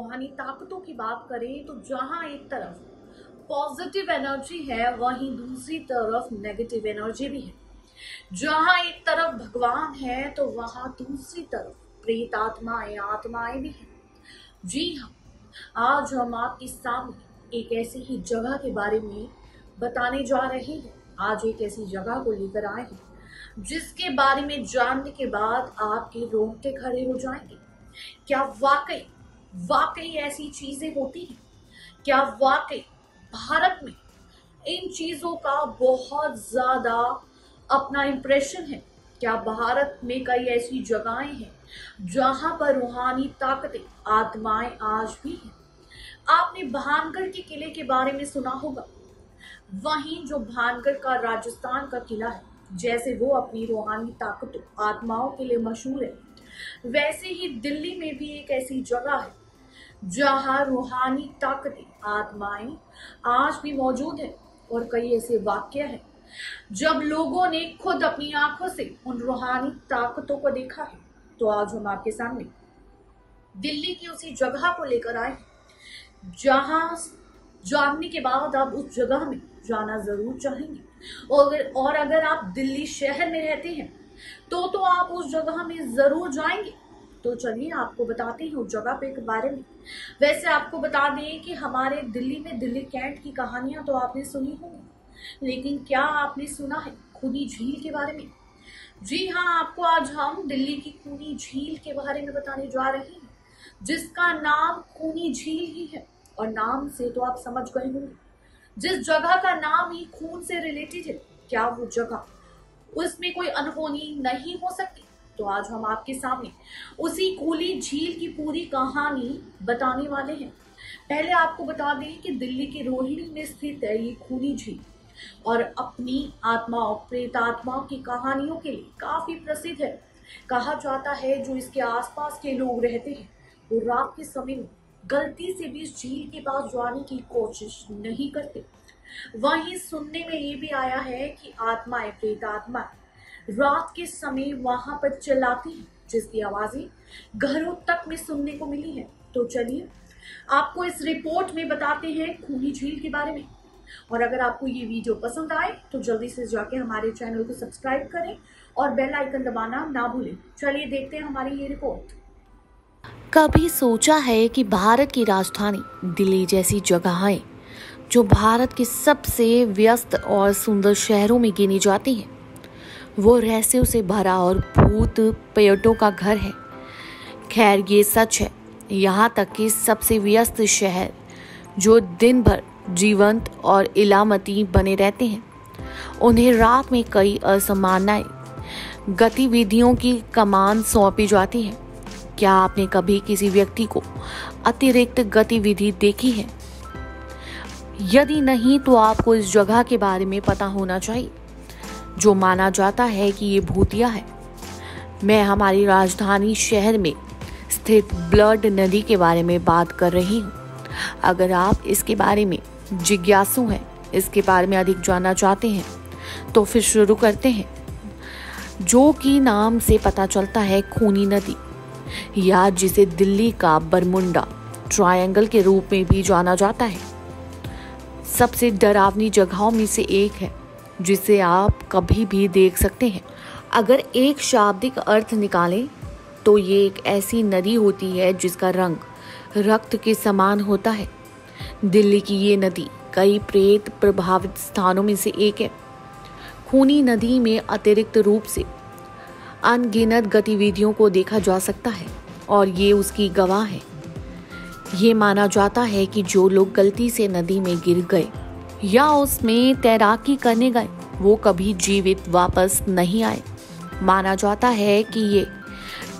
रूहानी ताकतों की बात करें तो जहां एक तरफ पॉजिटिव एनर्जी है वहीं दूसरी तरफ नेगेटिव एनर्जी भी है। जहां एक तरफ भगवान है तो वहां दूसरी तरफ प्रेत आत्माएं आत्माएं भी हैं। जी हाँ, आज हम आपके सामने एक ऐसी ही जगह के बारे में बताने जा रहे हैं। आज एक ऐसी जगह को लेकर आए हैं जिसके बारे में जानने के बाद आपके रोंगटे खड़े हो जाएंगे। क्या वाकई वाकई ऐसी चीजें होती हैं? क्या वाकई भारत में इन चीजों का बहुत ज्यादा अपना इंप्रेशन है? क्या भारत में कई ऐसी जगहें हैं जहां पर रूहानी ताकतें आत्माएं आज भी हैं? आपने भानगढ़ के किले के बारे में सुना होगा। वहीं जो भानगढ़ का राजस्थान का किला है, जैसे वो अपनी रूहानी ताकतों आत्माओं के लिए मशहूर है, वैसे ही दिल्ली में भी एक ऐसी जगह है जहां रूहानी ताकतें आत्माएं आज भी मौजूद है। और कई ऐसे वाक्य हैं जब लोगों ने खुद अपनी आंखों से उन रूहानी ताकतों को देखा है। तो आज हम आपके सामने दिल्ली की उसी जगह को लेकर आए हैं जहां जानने के बाद आप उस जगह में जाना जरूर चाहेंगे। और अगर आप दिल्ली शहर में रहते हैं तो आप उस जगह में जरूर जाएंगे। तो चलिए आपको बताते हैं उस जगह पे के बारे में। वैसे आपको बता दें कि हमारे दिल्ली में दिल्ली कैंट की कहानियां तो आपने सुनी होंगी, लेकिन क्या आपने सुना है खूनी झील के बारे में? जी हाँ, आपको आज हम दिल्ली की खूनी झील के बारे में बताने जा रहे हैं, जिसका नाम खूनी झील ही है। और नाम से तो आप समझ गए होंगे, जिस जगह का नाम ही खून से रिलेटेड है, क्या वो जगह उसमें कोई अनहोनी नहीं हो सकती? तो आज हम आपके सामने उसी खूनी झील की पूरी कहानी बताने वाले हैं। पहले आपको बता दें कि दिल्ली के रोहिणी में स्थित है ये खूनी झील, और अपनी आत्माओं प्रेत आत्माओं की कहानियों के लिए काफी प्रसिद्ध है। कहा जाता है जो इसके आसपास के लोग रहते हैं वो रात के समय में गलती से भी इस झील के पास जाने की कोशिश नहीं करते। वहीं सुनने में ये भी आया है कि आत्माएं प्रेत आत्माएं रात के समय वहां पर चिल्लाती हैं, जिसकी आवाजें घरों तक में सुनने को मिली है। तो चलिए आपको इस रिपोर्ट में बताते हैं खूनी झील के बारे में। और अगर आपको ये वीडियो पसंद आए तो जल्दी से जाके हमारे चैनल को सब्सक्राइब करें और बेल आइकन दबाना ना भूलें। चलिए देखते हैं हमारी ये रिपोर्ट। कभी सोचा है कि भारत की राजधानी दिल्ली जैसी जगहें जो भारत के सबसे व्यस्त और सुंदर शहरों में गिनी जाती हैं, वो रहस्यों से भरा और भूत पर्यटकों का घर है? खैर ये सच है, यहाँ तक कि सबसे व्यस्त शहर जो दिन भर जीवंत और इलामती बने रहते हैं, उन्हें रात में कई असामान्य गतिविधियों की कमान सौंपी जाती है। क्या आपने कभी किसी व्यक्ति को अतिरिक्त गतिविधि देखी है? यदि नहीं तो आपको इस जगह के बारे में पता होना चाहिए, जो माना जाता है कि ये भूतिया है। मैं हमारी राजधानी शहर में स्थित ब्लड नदी के बारे में बात कर रही हूँ। अगर आप इसके बारे में जिज्ञासु हैं, इसके बारे में अधिक जानना चाहते हैं, तो फिर शुरू करते हैं। जो कि नाम से पता चलता है खूनी नदी, या जिसे दिल्ली का बरमुंडा ट्रायंगल के रूप में भी जाना जाता है, सबसे डरावनी जगहों में से एक है जिसे आप कभी भी देख सकते हैं। अगर एक शाब्दिक अर्थ निकालें तो ये एक ऐसी नदी होती है जिसका रंग रक्त के समान होता है। दिल्ली की ये नदी कई प्रेत प्रभावित स्थानों में से एक है। खूनी नदी में अतिरिक्त रूप से अनगिनत गतिविधियों को देखा जा सकता है और ये उसकी गवाह है। ये माना जाता है कि जो लोग गलती से नदी में गिर गए या उसमें तैराकी करने गए, वो कभी जीवित वापस नहीं आए। माना जाता है कि ये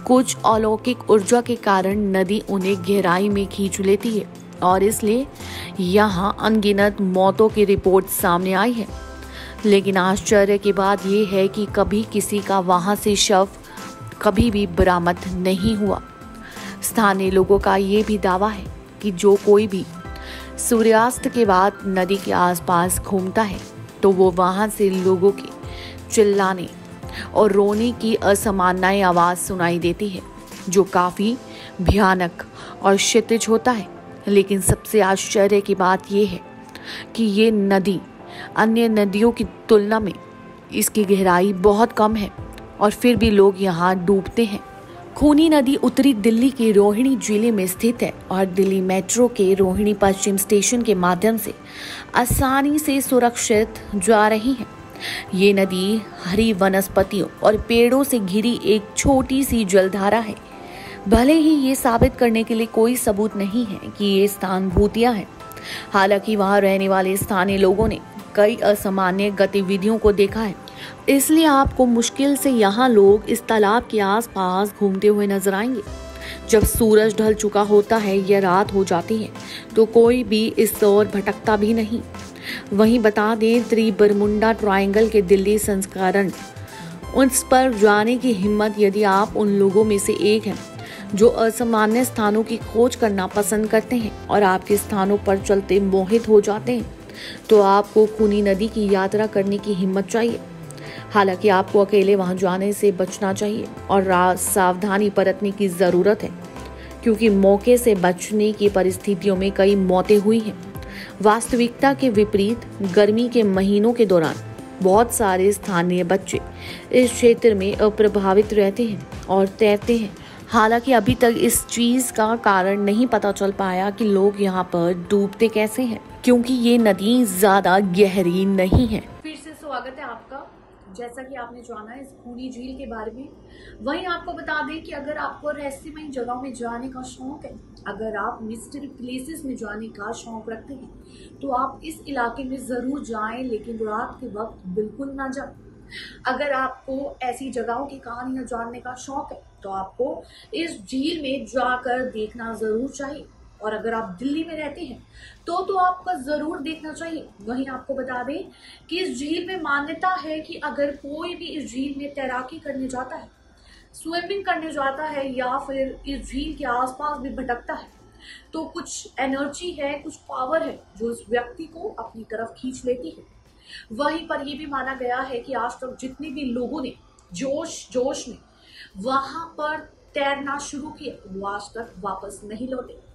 कुछ अलौकिक ऊर्जा के कारण नदी उन्हें गहराई में खींच लेती है और इसलिए यहाँ अनगिनत मौतों की रिपोर्ट सामने आई है। लेकिन आश्चर्य की बात यह है कि कभी किसी का वहां से शव कभी भी बरामद नहीं हुआ। स्थानीय लोगों का ये भी दावा है कि जो कोई भी सूर्यास्त के बाद नदी के आसपास घूमता है तो वो वहां से लोगों के चिल्लाने और रोने की असामान्य आवाज़ सुनाई देती है, जो काफ़ी भयानक और क्षितिज होता है। लेकिन सबसे आश्चर्य की बात यह है कि ये नदी अन्य नदियों की तुलना में इसकी गहराई बहुत कम है और फिर भी लोग यहाँ डूबते हैं। खूनी नदी उत्तरी दिल्ली के रोहिणी जिले में स्थित है और दिल्ली मेट्रो के रोहिणी पश्चिम स्टेशन के माध्यम से आसानी से सुरक्षित जा रही है। ये नदी हरी वनस्पतियों और पेड़ों से घिरी एक छोटी सी जलधारा है। भले ही ये साबित करने के लिए कोई सबूत नहीं है कि ये स्थान भूतिया है, हालांकि वहां रहने वाले स्थानीय लोगों ने कई असामान्य गतिविधियों को देखा है, इसलिए आपको मुश्किल से यहाँ लोग इस तालाब के आसपास घूमते हुए नजर आएंगे। जब सूरज ढल चुका होता है या रात हो जाती है तो कोई भी इस ओर भटकता भी नहीं। वहीं बता दें, त्रिबरमुंडा ट्रायंगल के दिल्ली संस्करण उस पर जाने की हिम्मत यदि आप उन लोगों में से एक हैं जो असामान्य स्थानों की खोज करना पसंद करते हैं और आपके स्थानों पर चलते मोहित हो जाते हैं, तो आपको खूनी नदी की यात्रा करने की हिम्मत चाहिए। हालांकि आपको अकेले वहां जाने से बचना चाहिए और सावधानी बरतने की जरूरत है, क्योंकि मौके से बचने की परिस्थितियों में कई मौतें हुई हैं। वास्तविकता के विपरीत गर्मी के महीनों के दौरान बहुत सारे स्थानीय बच्चे इस क्षेत्र में अप्रभावित रहते हैं और तैरते हैं। हालांकि अभी तक इस चीज का कारण नहीं पता चल पाया कि लोग यहाँ पर डूबते कैसे हैं, क्योंकि ये नदी ज्यादा गहरी नहीं है। फिर से स्वागत है आपका। जैसा कि आपने जाना है इस खूनी झील के बारे में, वहीं आपको बता दें कि अगर आपको रहस्यमय जगहों में जाने का शौक है, अगर आप मिस्ट्री प्लेसेस में जाने का शौक रखते हैं, तो आप इस इलाके में जरूर जाएं, लेकिन रात के वक्त बिल्कुल ना जाएं। अगर आपको ऐसी जगहों की कहानियां जानने का शौक है तो आपको इस झील में जाकर देखना जरूर चाहिए। और अगर आप दिल्ली में रहते हैं तो आपको जरूर देखना चाहिए। वहीं आपको बता दें कि इस झील में मान्यता है कि अगर कोई भी इस झील में तैराकी करने जाता है, स्विमिंग करने जाता है या फिर इस झील के आसपास भी भटकता है, तो कुछ एनर्जी है, कुछ पावर है जो इस व्यक्ति को अपनी तरफ खींच लेती है। वहीं पर यह भी माना गया है कि आज तक जितने भी लोगों ने जोश में वहां पर तैरना शुरू किया, वो आज तक वापस नहीं लौटे।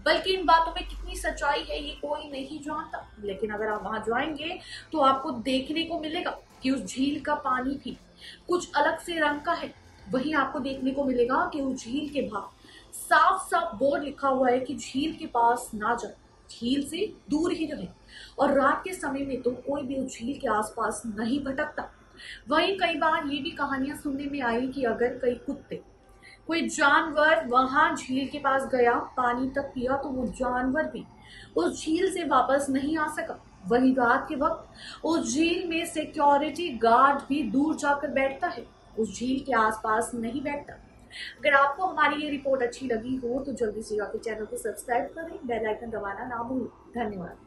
बल्कि इन बातों में कितनी सच्चाई है ये कोई नहीं जानता, लेकिन अगर आप वहां जाएंगे तो आपको देखने को मिलेगा कि उस झील का पानी भी कुछ अलग से रंग का है। वहीं आपको देखने को मिलेगा कि उस झील के बाहर साफ साफ बोर्ड लिखा हुआ है कि झील के पास ना जाए, झील से दूर ही रहे। और रात के समय में तो कोई भी उस झील के आसपास नहीं भटकता। वहीं कई बार ये भी कहानियां सुनने में आई कि अगर कई कुत्ते, कोई जानवर वहां झील के पास गया, पानी तक पिया, तो वो जानवर भी उस झील से वापस नहीं आ सका। वहीं रात के वक्त उस झील में सिक्योरिटी गार्ड भी दूर जाकर बैठता है, उस झील के आसपास नहीं बैठता। अगर आपको हमारी ये रिपोर्ट अच्छी लगी हो तो जल्दी से जाकर चैनल को सब्सक्राइब करें, बेल आइकन दबाना ना भूलें। धन्यवाद।